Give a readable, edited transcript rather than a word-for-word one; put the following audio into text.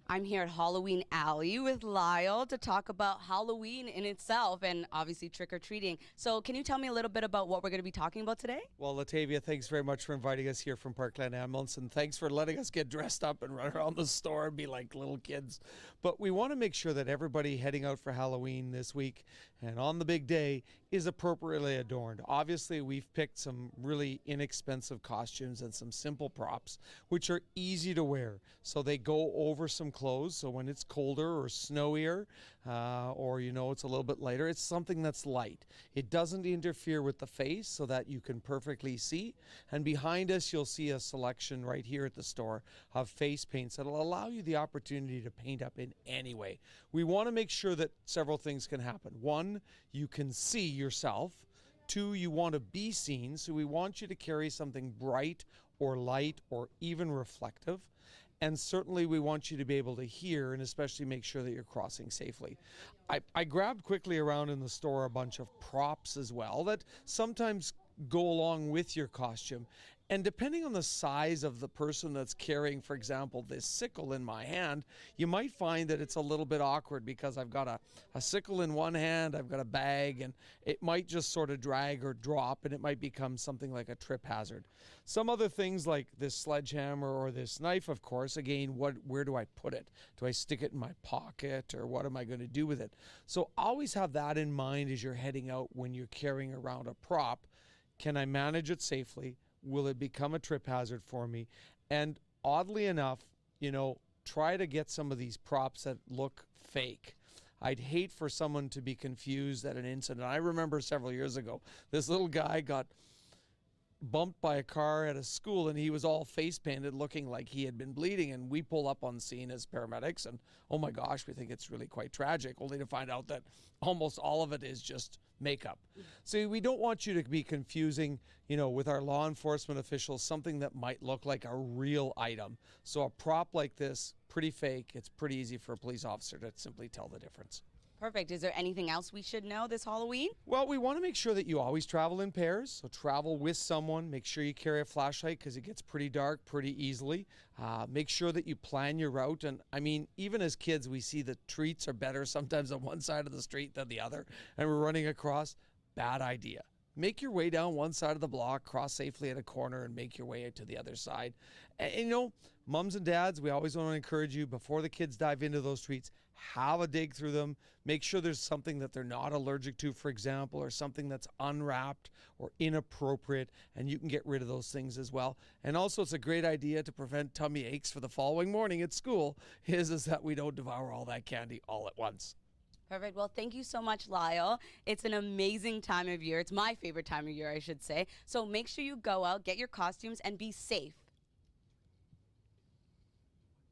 I'm here at Halloween Alley with Lyle to talk about Halloween in itself and obviously trick-or-treating. So can you tell me a little bit about what we're going to be talking about today? Well, Lataevia, thanks very much for inviting us here from Parkland Ambulance, and thanks for letting us get dressed up and run around the store and be like little kids. But we want to make sure that everybody heading out for Halloween this week and on the big day is appropriately adorned. Obviously, we've picked some really inexpensive costumes and some simple props, which are easy to wear. So they go over some clothes, so when it's colder or snowier or it's a little bit lighter, it's something that's light. It doesn't interfere with the face so that you can perfectly see. And behind us you'll see a selection right here at the store of face paints that'll allow you the opportunity to paint up in any way. We want to make sure that several things can happen. One, you can see yourself. Two, you want to be seen, so we want you to carry something bright or light or even reflective. And certainly we want you to be able to hear and especially make sure that you're crossing safely. I grabbed quickly around in the store a bunch of props as well that sometimes go along with your costume. And depending on the size of the person that's carrying, for example, this sickle in my hand, you might find that it's a little bit awkward because I've got a sickle in one hand, I've got a bag, and it might just sort of drag or drop, and it might become something like a trip hazard. Some other things like this sledgehammer or this knife, of course, again, where do I put it? Do I stick it in my pocket, or what am I going to do with it? So always have that in mind as you're heading out when you're carrying around a prop. Can I manage it safely? Will it become a trip hazard for me? And oddly enough, try to get some of these props that look fake. I'd hate for someone to be confused at an incident. I remember several years ago, this little guy got bumped by a car at a school and he was all face painted looking like he had been bleeding, and we pull up on scene as paramedics and oh my gosh, we think it's really quite tragic, only to find out that almost all of it is just makeup. So we don't want you to be confusing with our law enforcement officials something that might look like a real item. So a prop like this, pretty fake, it's pretty easy for a police officer to simply tell the difference. Perfect. Is there anything else we should know this Halloween? Well, we want to make sure that you always travel in pairs. So travel with someone. Make sure you carry a flashlight because it gets pretty dark pretty easily. Make sure that you plan your route. And I mean, even as kids, we see that treats are better sometimes on one side of the street than the other. And we're running across. Bad idea. Make your way down one side of the block, cross safely at a corner, and make your way out to the other side. And moms and dads, we always want to encourage you, before the kids dive into those treats, have a dig through them. Make sure there's something that they're not allergic to, for example, or something that's unwrapped or inappropriate, and you can get rid of those things as well. And also, it's a great idea to prevent tummy aches for the following morning at school, is that we don't devour all that candy all at once. Perfect. Well, thank you so much, Lyle. It's an amazing time of year. It's my favorite time of year, I should say. So make sure you go out, get your costumes, and be safe.